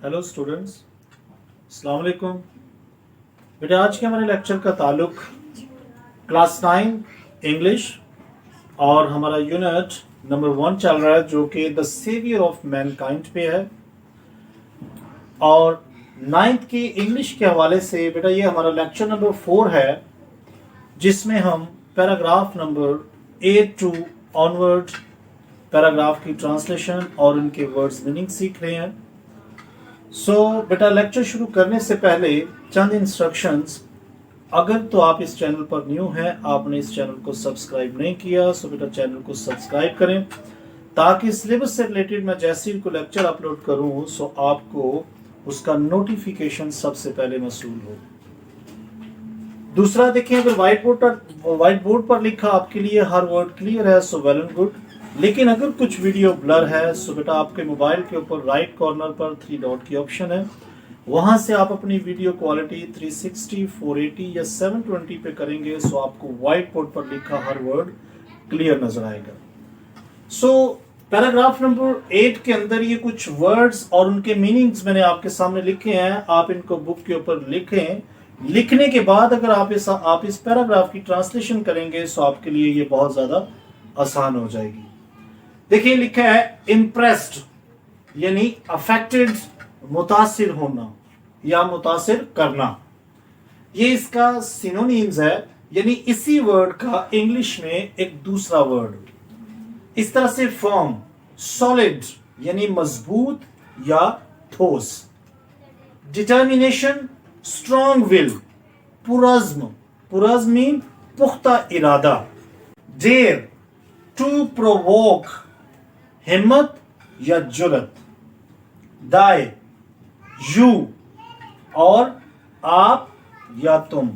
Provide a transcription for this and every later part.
Hello students, अस्सलाम वालेकुम। बेटा आज के हमारे लेक्चर का ताल्लुक क्लास 9 इंग्लिश और हमारा यूनिट नंबर 1 चल रहा है जो कि द सेवियर ऑफ मैनकाइंड पे है। और 9th की इंग्लिश के हवाले से बेटा ये हमारा लेक्चर नंबर 4 है जिसमें हम paragraph number 8 to onward paragraph की ट्रांसलेशन और उनके वर्ड्स मीनिंग सीख रहे हैं। बेटा लेक्चर शुरू करने से पहले चंद इंस्ट्रक्शंस। अगर तो आप इस चैनल पर न्यू हैं, आपने इस चैनल को सब्सक्राइब नहीं किया, बेटा चैनल को सब्सक्राइब करें ताकि सिलेबस से रिलेटेड मैं जैसे ही कोई लेक्चर अपलोड करूं आपको उसका नोटिफिकेशन सबसे पहले मौसूल हो। दूसरा देखें, अगर व्हाइट बोर्ड पर लिखा आपके लिए हर वर्ड क्लियर है वेल एंड गुड, लेकिन अगर कुछ वीडियो ब्लर है बेटा आपके मोबाइल के ऊपर राइट कॉर्नर पर 3 डॉट की ऑप्शन है, वहां से आप अपनी वीडियो क्वालिटी 360, 480 या 720 पे करेंगे आपको व्हाइट बोर्ड पर लिखा हर वर्ड क्लियर नजर आएगा। पैराग्राफ नंबर 8 के अंदर ये कुछ वर्ड्स और उनके मीनिंग्स मैंने आपके सामने लिखे हैं। आप इनको बुक के ऊपर लिखें। लिखने के बाद अगर आप इस पैराग्राफ की ट्रांसलेशन करेंगे आपके लिए ये बहुत ज्यादा आसान हो जाएगी। देखिए लिखा है इम्प्रेस्ड यानी अफेक्टेड, मुतासिर होना या मुतासिर करना। ये इसका सिनोनिम्स है, यानी इसी वर्ड का इंग्लिश में एक दूसरा वर्ड। इस तरह से फर्म, सॉलिड यानी मजबूत या ठोस। डिटर्मिनेशन, स्ट्रॉन्ग विल, पुरज़्म मीन पुख्ता इरादा। डेयर, टू प्रोवोक, हिम्मत या जुर्रत। दाई, यू और आप या तुम।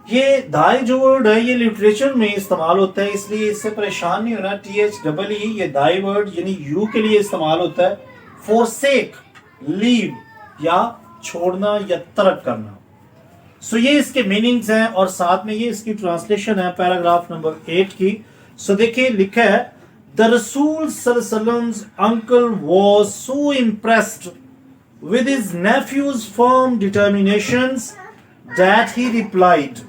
ये दाई जो वर्ड है ये लिटरेचर में इस्तेमाल होता है, इसलिए इससे परेशान नहीं होना। THEE ये दाई वर्ड यानी यू के लिए इस्तेमाल होता है। forsake, लीव या छोड़ना या तर्क करना। ये इसके मीनिंग्स हैं और साथ में ये इसकी ट्रांसलेशन है पैराग्राफ नंबर 8 की। देखिए लिखा है The Rasul Sallallahu uncle was so impressed with his nephew's firm determinations that he replied.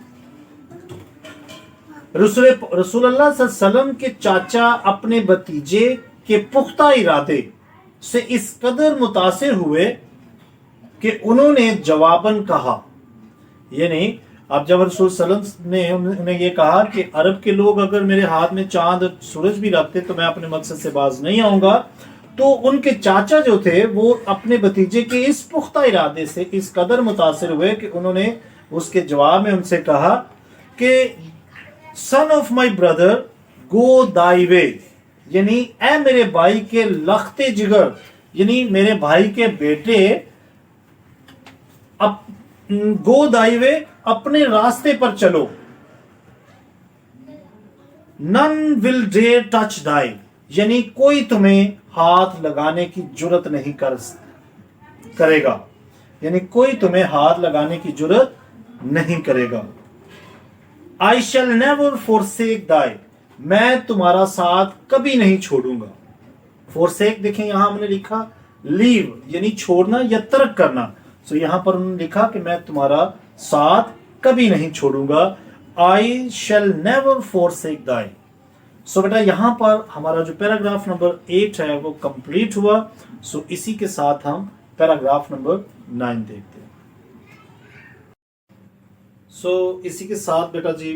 रसूलुल्लाह सल्लल्लाहु के चाचा अपने भतीजे के पुख्ता इरादे से इस कदर मुतासिर हुए कि उन्होंने जवाबन कहा, यानी अब जब रसूल सल्लल्लाहु ने उन्हें ये कहा कि अरब के लोग अगर मेरे हाथ में चांद और सूरज भी रखते तो मैं अपने मकसद से बाज नहीं आऊंगा, तो उनके चाचा जो थे वो अपने भतीजे के इस पुख्ता इरादे से इस कदर मुतासिर हुए कि उन्होंने उसके जवाब में उनसे कहा कि सन ऑफ माई ब्रदर गो दाई वे, यानी ए मेरे भाई के लख्ते जिगर, यानी मेरे भाई के बेटे अब गो दाई वे, अपने रास्ते पर चलो। नन विल डेयर टच दाई, यानी कोई तुम्हें हाथ लगाने की जुर्रत नहीं करेगा, यानी कोई तुम्हें हाथ लगाने की जुर्रत नहीं करेगा। आई शैल नेवर forsake दाई, मैं तुम्हारा साथ कभी नहीं छोड़ूंगा। forsake देखें यहां हमने लिखा लीव यानी छोड़ना या तर्क करना। यहां पर उन्होंने लिखा कि मैं तुम्हारा साथ कभी नहीं छोड़ूंगा। आई शैल नेवर forsake दाई। बेटा यहां पर हमारा जो पैराग्राफ नंबर 8 है वो कंप्लीट हुआ। इसी के साथ हम पैराग्राफ नंबर 9 देखते हैं। इसी के साथ बेटा जी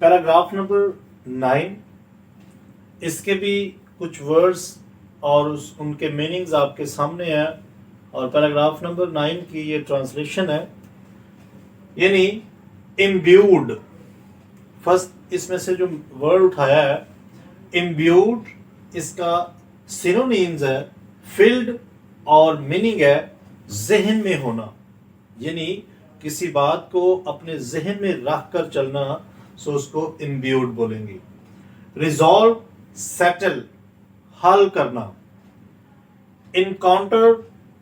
पैराग्राफ नंबर 9, इसके भी कुछ वर्ड्स और उनके मीनिंग्स आपके सामने है और पैराग्राफ नंबर 9 की ये ट्रांसलेशन है, यानी इम्ब्यूड। फर्स्ट इसमें से जो वर्ड उठाया है इम्ब्यूड, इसका सिनोनिम्स है फिल्ड और मीनिंग है जहन में होना, यानी किसी बात को अपने जहन में रख कर चलना, उसको इम्ब्यूड बोलेंगे। रिजॉल्व, सेटल, हल करना। इनकाउंटर,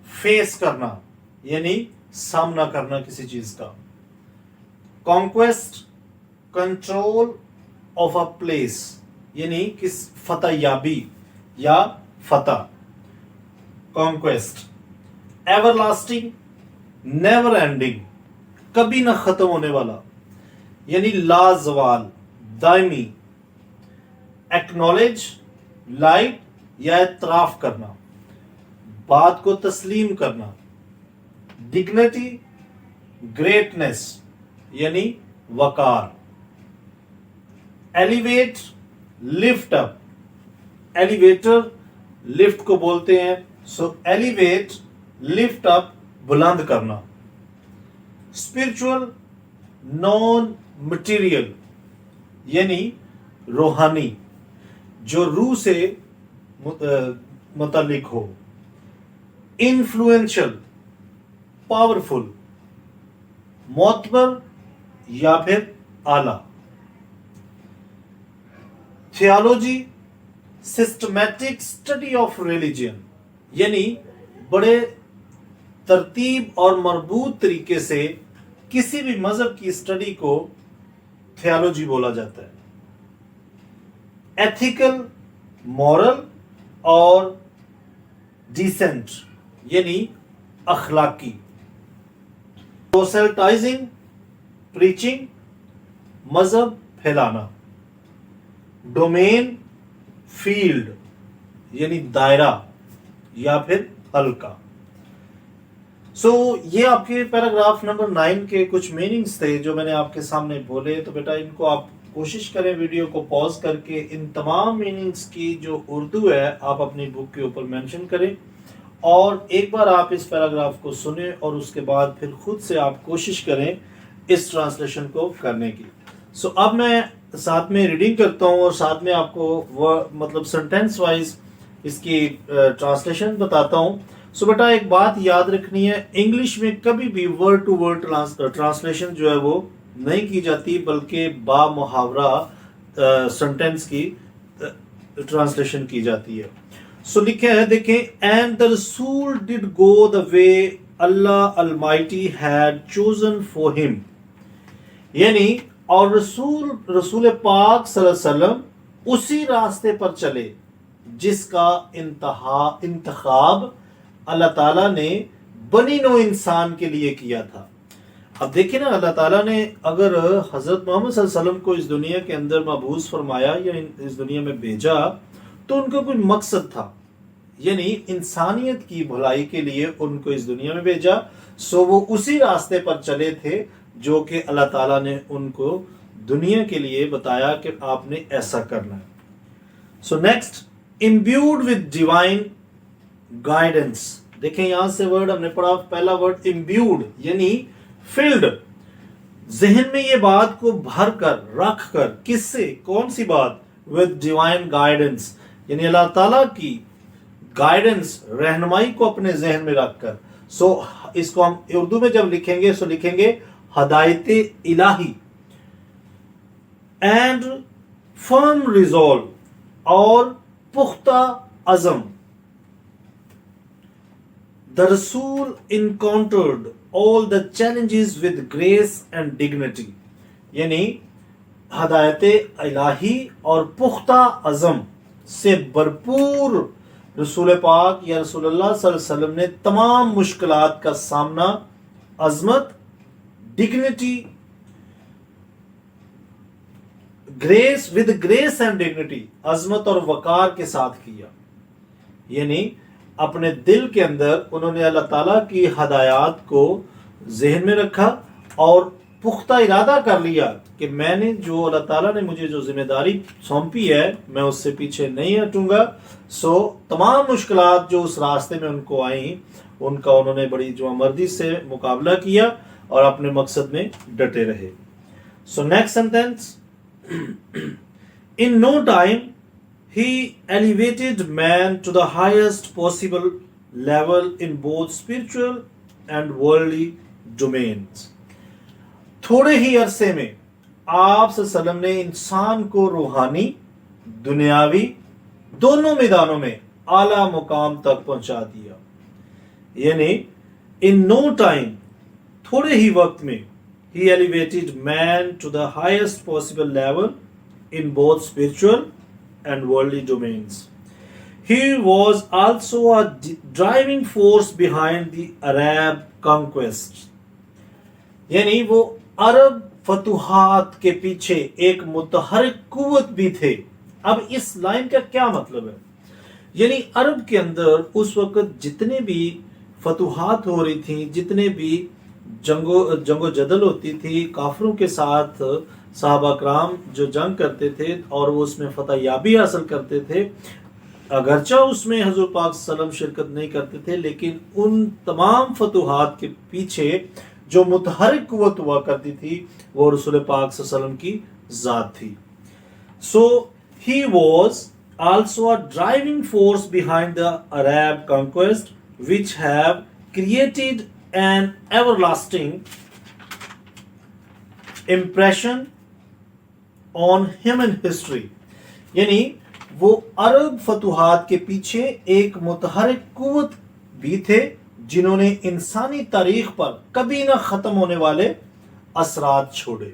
फेस करना यानी सामना करना किसी चीज का। Conquest, control of a place यानी किस फतह याबी या फतह। कॉन्क्वेस्ट, एवरलास्टिंग, नेवर एंडिंग, कभी ना खत्म होने वाला यानी लाजवाल, दायमी, एक्नॉलेज, लाइट या एतराफ करना, बात को तस्लीम करना, डिग्निटी, ग्रेटनेस यानी वकार, elevate, lift up, elevator lift को बोलते हैं, सो एलिवेट, लिफ्ट अप, बुलंद करना, स्पिरिचुअल, नॉन मटीरियल यानी रूहानी, जो रूह से मुतल्लिक हो, इन्फ्लुएंशियल, पावरफुल, मोतबर या फिर आला, theology, systematic study of religion यानी बड़े तरतीब और मरबूत तरीके से किसी भी मजहब की स्टडी को थियोलॉजी बोला जाता है, एथिकल, मॉरल और डिसेंट यानी अखलाकी, प्रोसेल्टाइजिंग, प्रीचिंग, मजहब फैलाना, डोमेन, फील्ड यानी दायरा या फिर हल्का। सो ये आपके पैराग्राफ नंबर 9 के कुछ मीनिंग्स थे जो मैंने आपके सामने बोले। तो बेटा इनको आप कोशिश करें वीडियो को पॉज करके इन तमाम मीनिंग्स की जो उर्दू है आप अपनी बुक के ऊपर मेंशन करें और एक बार आप इस पैराग्राफ को सुने और उसके बाद फिर खुद से आप कोशिश करें इस ट्रांसलेशन को करने की। सो अब मैं साथ में रीडिंग करता हूँ और साथ में आपको मतलब सेंटेंस वाइज इसकी ट्रांसलेशन बताता हूँ। सो बेटा एक बात याद रखनी है, इंग्लिश में कभी भी वर्ड टू वर्ड ट्रांसलेशन जो है वो नहीं की जाती बल्कि बा मुहावरा सेंटेंस की ट्रांसलेशन की जाती है। सो लिखे है देखें, एंड द रसूल did go the way Allah Almighty had chosen for him यानी और रसूल पाक सल्लल्लाहु अलैहि वसल्लम उसी रास्ते पर चले जिसका इंतखाब अल्लाह ताला ने बनी नो इंसान के लिए किया था। अब देखिए ना, अल्लाह ताला ने अगर हजरत मोहम्मद सल्लल्लाहु अलैहि वसल्लम को इस दुनिया के अंदर मबूस फरमाया या इस दुनिया में भेजा तो उनका कोई मकसद था, यानी इंसानियत की भलाई के लिए उनको इस दुनिया में भेजा। सो वो उसी रास्ते पर चले थे जो कि अल्लाह ताला ने उनको दुनिया के लिए बताया कि आपने ऐसा करना है। So next, imbued with divine guidance. देखें यहां से वर्ड हमने पढ़ा, पहला वर्ड इम्ब्यूड यानी फिल्ड, जहन में ये बात को भर कर रख कर, किससे, कौन सी बात, विद डिवाइन गाइडेंस यानी अल्लाह ताला की गाइडेंस, रहनुमाई को अपने जहन में रखकर। सो इसको हम उर्दू में जब लिखेंगे सो लिखेंगे हदायत इलाही, एंड फर्म रिजॉल्व और पुख्ता अज़म। The Rasul encountered all the challenges with grace and dignity यानी हदायत इलाही और पुख्ता अज़म से भरपूर रसूल पाक या रसूलुल्लाह सल्लल्लाहु अलैहि वसल्लम ने तमाम मुश्किलात का सामना अजमत, dignity, grace, with grace and dignity, अजमत और वकार के साथ किया। यानी अपने दिल के अंदर उन्होंने अल्लाह ताला की हदायत को जहन में रखा और पुख्ता इरादा कर लिया कि मैंने जो अल्लाह ताला ने मुझे जो जिम्मेदारी सौंपी है मैं उससे पीछे नहीं हटूंगा। सो तमाम मुश्किलात जो उस रास्ते में उनको आई उनका उन्होंने बड़ी जुआमर्दी से मुकाबला किया और अपने मकसद में डटे रहे। So next sentence, in no time he elevated man to the highest possible level in both spiritual and worldly domains। थोड़े ही अरसे में आप सल्लल्लाहु अलैहि वसल्लम ने इंसान को रूहानी, दुनियावी दोनों मैदानों में आला मुकाम तक पहुंचा दिया। यानी इन नो टाइम, थोड़े ही वक्त में, he elevated man to the highest possible level in both spiritual and worldly domains। He was also a driving force behind the Arab conquest. यानी वो अरब फतुहात के पीछे एक मुतहरिक कुव्वत भी थे. अब इस लाइन का क्या मतलब है? यानी अरब के अंदर उस वक्त जितने भी फतुहात हो रही थी, जितने भी जंगो जदल होती थी काफरों के साथ, सहाबा कराम जो जंग करते थे और वो उसमें फतह याबी हासिल करते थे, अगरचा उसमें हजूर पाक सल्लम शिरकत नहीं करते थे, लेकिन उन तमाम फतुहात के पीछे जो मुतहरिक कुव्वत हुआ करती थी वो रसूल पाक सल्लम की जात थी. So he was also a driving force behind the Arab conquest, which have created an everlasting impression on human history. यानी वो अरब फतुहात के पीछे एक मुतहरिक कुव्वत भी थे जिन्होंने इंसानी तारीख पर कभी ना खत्म होने वाले असरात छोड़े.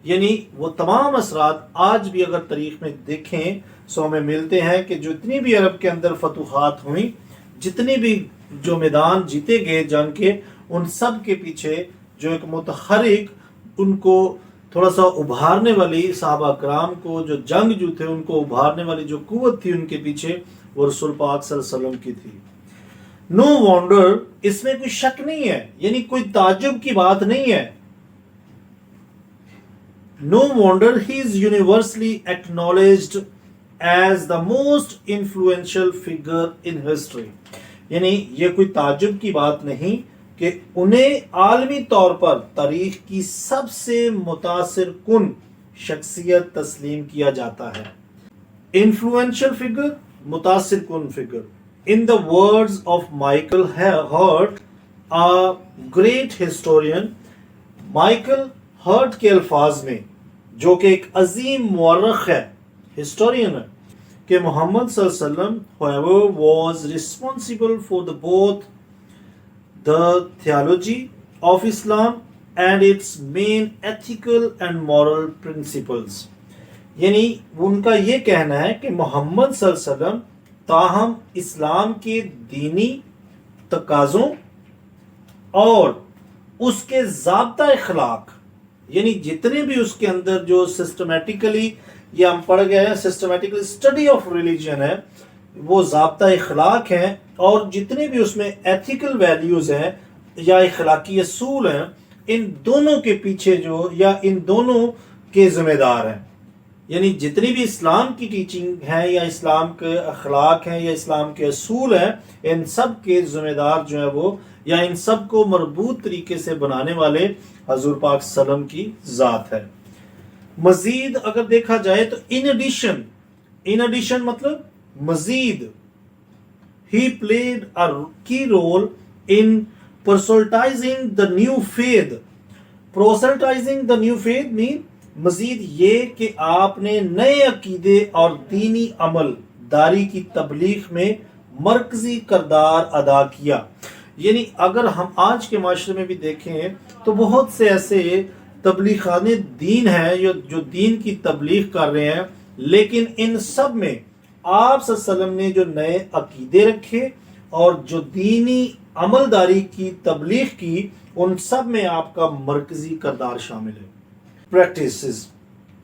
यानी वो तमाम असरात आज भी अगर तारीख में देखें सो हमें मिलते हैं कि जितनी भी अरब के अंदर फतुहात हुई, जितनी भी जो मैदान जीते गए जंग के, उन सब के पीछे जो एक मुतहरिक, उनको थोड़ा सा उभारने वाली, सहाबा कराम को जो जंग जो थे उनको उभारने वाली जो कुव्वत थी उनके पीछे, वो रसूल पाक सल्लल्लाहु अलैहि वसल्लम की थी. नो वंडर, इसमें कोई शक नहीं है, यानी कोई ताज्जुब की बात नहीं है. No wonder he is universally acknowledged as the most influential figure in history. यानी ये कोई ताज्जुब की बात नहीं कि उन्हें आलमी तौर पर तारीख की सबसे मुतासिर कुन शख्सियत तस्लीम किया जाता है. Influential figure, मुतासिर कुन figure. In the words of Michael Hurt, a great historian, Michael Hurt के अल्फाज में, जो कि एक अजीम मुअर्रिख है, हिस्टोरियन है, कि मोहम्मद सल्लल्लाहु अलैहि वसल्लम whoever was responsible for the theology of Islam and its main ethical and moral principles. यानी उनका ये कहना है कि मोहम्मद सल्लल्लाहु अलैहि वसल्लम ताहम इस्लाम के दीनी तकाज़ों और उसके ज़ाब्ता इखलाक, यानी जितने भी उसके अंदर जो सिस्टमेटिकली, ये हम पढ़ गए हैं, सिस्टमेटिकल स्टडी ऑफ रिलीजन है, वो ज़ाब्ता इखलाक हैं, और जितने भी उसमें एथिकल वैल्यूज़ हैं या इखलाकी असूल हैं, इन दोनों के पीछे जो, या इन दोनों के ज़िम्मेदार हैं. यानी जितनी भी इस्लाम की टीचिंग है, या इस्लाम के अखलाक हैं, या इस्लाम के असूल हैं, इन सब के ज़िम्मेदार जो है वो, या इन सब को मरबूत तरीके से बनाने वाले हजूर पाक सल्लम की ज़ात है. मजीद अगर देखा जाए तो इन एडिशन मतलब मजीद, ही played a key role in proselytizing the new faith. Proselytizing the new faith mean मजीद ये कि आपने नए अकीदे और दीनी अमल दारी की तबलीग में मरकजी किरदार अदा किया. यानी अगर हम आज के माशरे में भी देखें तो बहुत से ऐसे तबलीगाने दीन हैं जो दीन की तबलीग कर रहे हैं, लेकिन इन सब में आप सल्लम ने जो नए अकीदे रखे और जो दीनी अमलदारी की तबलीग की, उन सब में आपका मरकजी किरदार शामिल है. Practices.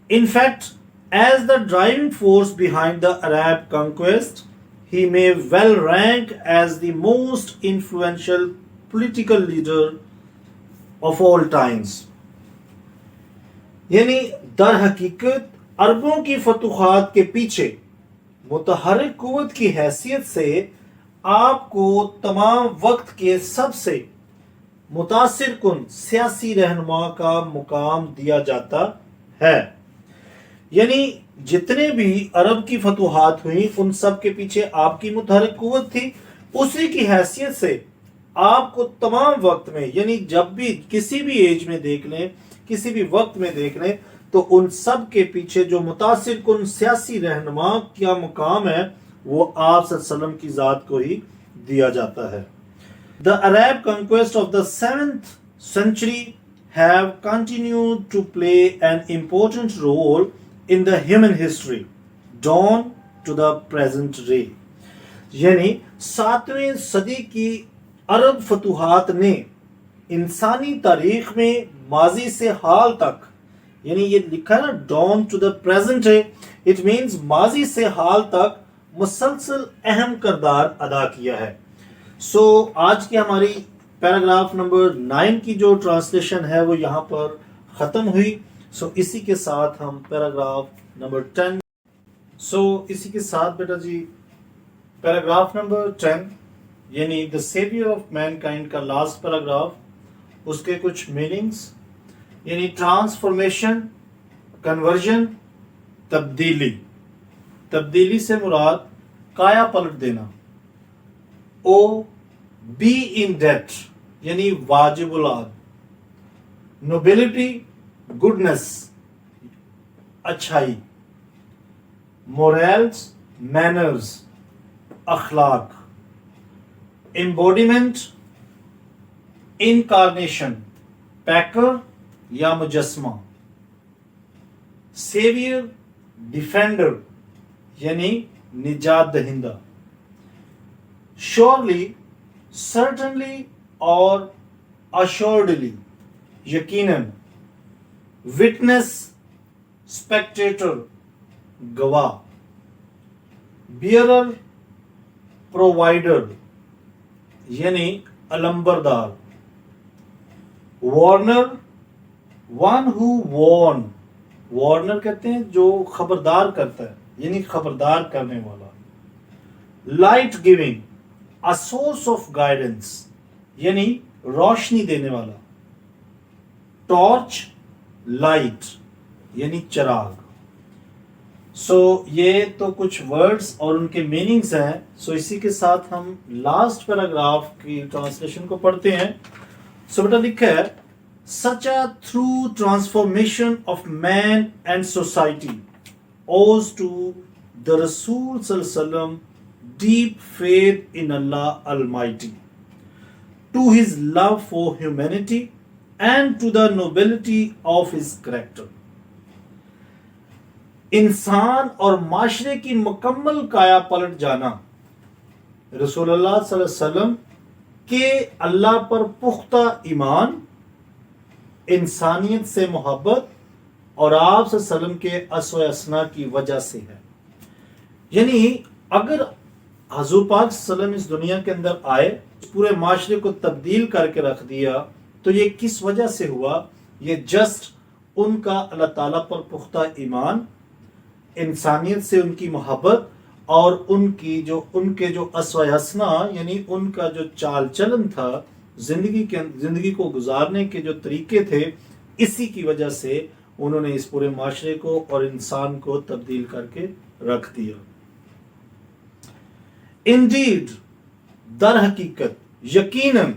In fact, as the driving force behind the Arab conquest, he may well rank as the most influential political leader of all times. यानी दर हकीकत अरबों की फतुहात के पीछे मुतहरिक कुव्वत की हैसियत से आपको तमाम वक्त के सबसे मुतासिर कुन सियासी रहनुमा का मुकाम दिया जाता है. यानी जितने भी अरब की फतुहात हुई उन सब के पीछे आपकी मुतहरिक कुव्वत थी. उसी की हैसियत से आपको तमाम वक्त में, यानी जब भी किसी भी एज में देख लें, किसी भी वक्त में देख लें, तो उन सब के पीछे जो मुतासिर कुन सियासी रहनुमा का मुकाम है वो आप सल्लल्लाहु अलैहि वसल्लम की ज़ात को ही दिया जाता है. The Arab conquest of the 7th century have continued to play an important role in the human history, down to the present day. یعنی 7ویں صدی کی عرب فتوحات نے انسانی تاریخ میں ماضی سے حال تک، یعنی یہ لکھا ہے نا ڈاؤن ٹو دا پریزنٹ ہے، اٹ مینز ماضی سے حال تک مسلسل اہم کردار ادا کیا ہے. سو آج کی ہماری پیراگراف نمبر 9 کی جو ٹرانسلیشن ہے وہ یہاں پر ختم ہوئی. سو اسی کے ساتھ ہم پیراگراف نمبر 10 اسی کے ساتھ بیٹا جی پیراگراف نمبر 10 یعنی دا سیویئر آف مین کائنڈ کا لاسٹ پیراگراف، اس کے کچھ میننگز یعنی ٹرانسفارمیشن، کنورژن، تبدیلی سے مراد کایا پلٹ دینا. او بی ان ڈیٹ یعنی واجب العاد. نوبلٹی گڈنس اچھائی. مورالز مینرز اخلاق. امبوڈیمنٹ انکارنیشن پیکر یا مجسمہ. سیویئر ڈیفینڈر یعنی نجات دہندہ. شیورلی سرٹنلی اور اشورڈلی یقیناً. وٹنس اسپیکٹیٹر گواہ. بیئرر پرووائڈر یعنی علمبردار. وارنر ون ہو وارن، وارنر کہتے ہیں جو خبردار کرتا ہے یعنی خبردار کرنے والا. Light giving a source of guidance یعنی روشنی دینے والا. ٹارچ لائٹ یعنی چراغ. سو یہ تو کچھ ورڈز اور ان کے میننگز ہیں. سو اسی کے ساتھ ہم لاسٹ پیراگراف کی ٹرانسلیشن کو پڑھتے ہیں. سو بیٹا لکھا ہے such a true transformation of man and society owes to the Rasul sallallahu alaihi wasallam deep faith in Allah Almighty, to his love for humanity and to the nobility of his character. انسان اور معاشرے کی مکمل کایا پلٹ جانا رسول اللہ صلی اللہ علیہ وسلم کے اللہ پر پختہ ایمان، انسانیت سے محبت اور آپ صلی اللہ علیہ وسلم کے اسوہ اسنا کی وجہ سے ہے. یعنی اگر حضور پاک صلی اللہ علیہ وسلم اس دنیا کے اندر آئے، پورے معاشرے کو تبدیل کر کے رکھ دیا، تو یہ کس وجہ سے ہوا؟ یہ جسٹ ان کا اللہ تعالیٰ پر پختہ ایمان، انسانیت سے ان کی محبت اور ان کے جو اسوہ حسنہ یعنی ان کا جو چال چلن تھا، زندگی کو گزارنے کے جو طریقے تھے، اسی کی وجہ سے انہوں نے اس پورے معاشرے کو اور انسان کو تبدیل کر کے رکھ دیا. انڈیڈ در حقیقت، یقیناً،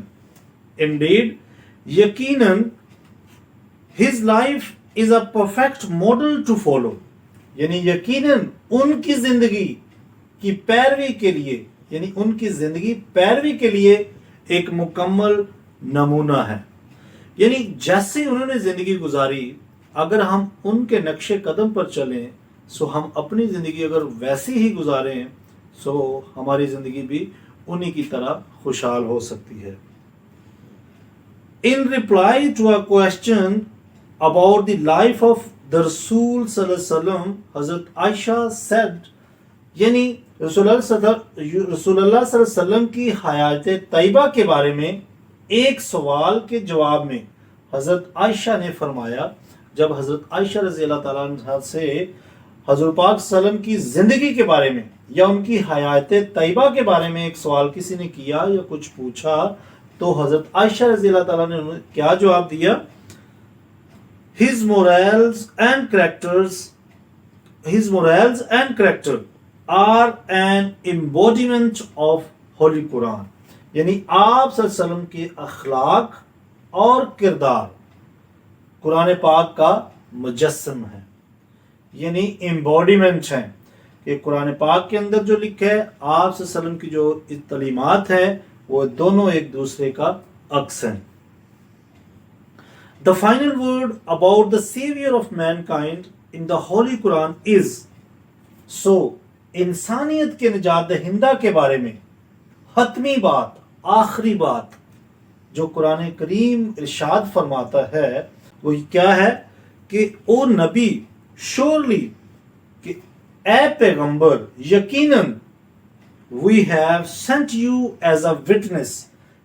انڈیڈ یقیناً، his life is a perfect model to follow یعنی یقیناً ان کی زندگی کی پیروی کے لیے، یعنی ان کی زندگی پیروی کے لیے ایک مکمل نمونہ ہے. یعنی جیسے انہوں نے زندگی گزاری، اگر ہم ان کے نقش قدم پر چلیں، سو ہم اپنی زندگی اگر ویسی ہی گزاریں، سو ہماری زندگی بھی انہی کی طرح خوشحال ہو سکتی ہے. In reply to a question about the life of the Rasul صلی اللہ علیہ وسلم, حضرت عائشہ said یعنی رسول اللہ صلی اللہ علیہ وسلم کی حیات طیبہ کے بارے میں ایک سوال کے جواب میں حضرت عائشہ نے فرمایا، جب حضرت عائشہ رضی اللہ تعالیٰ عنہ سے حضور پاک صلی اللہ علیہ وسلم کی زندگی کے بارے میں یا ان کی حیات طیبہ کے بارے میں ایک سوال کسی نے کیا یا کچھ پوچھا، تو حضرت عائشہ رضی اللہ تعالیٰ نے کیا جواب دیا؟ His morals and character are an embodiment of Holy Quran یعنی آپ صلی اللہ علیہ وسلم کے اخلاق اور کردار قرآن پاک کا مجسم ہے، یعنی امبوڈیمنٹ ہے کہ قرآن پاک کے اندر جو لکھا ہے، آپ صلی اللہ علیہ وسلم کی جو تعلیمات ہیں، وہ دونوں ایک دوسرے کا عکس ہیں. The final word about the savior of mankind in the Holy Quran is, so इंसानियत के निजात दहिंदा के बारे में हतमी बात, आखिरी बात जो कुरान करीम इरशाद फरमाता है वो क्या है कि ओ नबी, श्योरली कि ए पैगंबर, यकीनन we have sent you as a witness,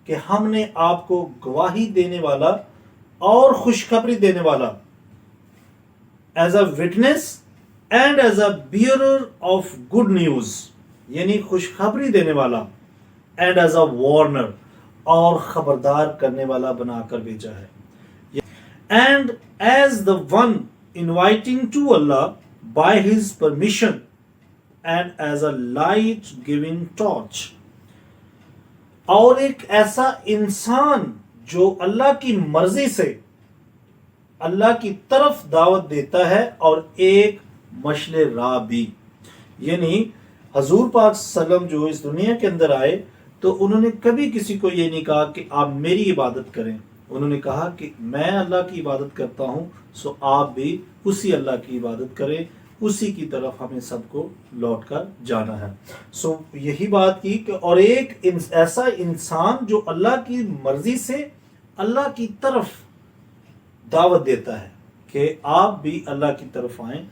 कि हमने आपको गवाही देने वाला और खुशखबरी देने वाला, as a witness and as a bearer of good news, यानी खुशखबरी देने वाला, एंड एज अ वार्नर, और खबरदार करने वाला बनाकर भेजा है, and as the one inviting to Allah by his permission and as a light giving torch, और एक ऐसा इंसान जो अल्लाह की मर्जी से अल्लाह की तरफ दावत देता है, और एक मशले राह भी। यानी हजूर पाक सल्लम जो इस दुनिया के अंदर आए तो उन्होंने कभी किसी को ये नहीं कहा कि आप मेरी इबादत करें, उन्होंने कहा कि मैं अल्लाह की इबादत करता हूं, सो आप भी उसी अल्लाह की इबादत करें, उसी की तरफ हमें सबको लौट कर जाना है। सो यही बात की कि और एक ऐसा इंसान जो अल्लाह की मर्जी से अल्लाह की तरफ दावत देता है कि आप भी अल्लाह की तरफ आएं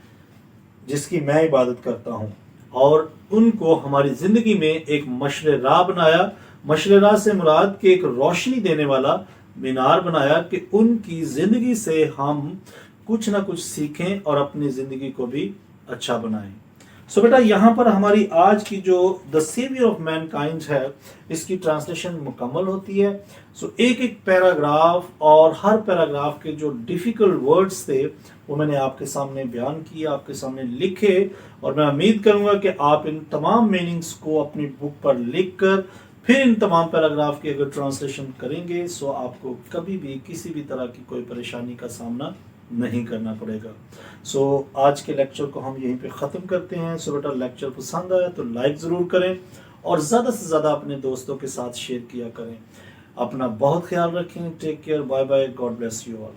जिसकी मैं इबादत करता हूं, और उनको हमारी जिंदगी में एक मशरे राह बनाया। मशरे राह से मुराद के एक रोशनी देने वाला मीनार बनाया कि उनकी जिंदगी से हम कुछ ना कुछ सीखें और अपनी जिंदगी को भी अच्छा बनाएं। सो बेटा यहाँ पर हमारी आज की जो द सेवियर ऑफ मैनकाइंड है इसकी ट्रांसलेशन मुकम्मल होती है। सो एक एक पैराग्राफ और हर पैराग्राफ के जो डिफिकल्ट वर्ड्स थे वो मैंने आपके सामने बयान किए, आपके सामने लिखे, और मैं उम्मीद करूंगा कि आप इन तमाम मीनिंग्स को अपनी बुक पर लिख कर फिर इन तमाम पैराग्राफ की अगर ट्रांसलेशन करेंगे सो आपको कभी भी किसी भी तरह की कोई परेशानी का सामना नहीं करना पड़ेगा। सो आज के लेक्चर को हम यहीं पे ख़त्म करते हैं। सो बेटा लेक्चर पसंद आया तो लाइक ज़रूर करें और ज़्यादा से ज़्यादा अपने दोस्तों के साथ शेयर किया करें। अपना बहुत ख्याल रखें। Take care, bye bye, God bless you all.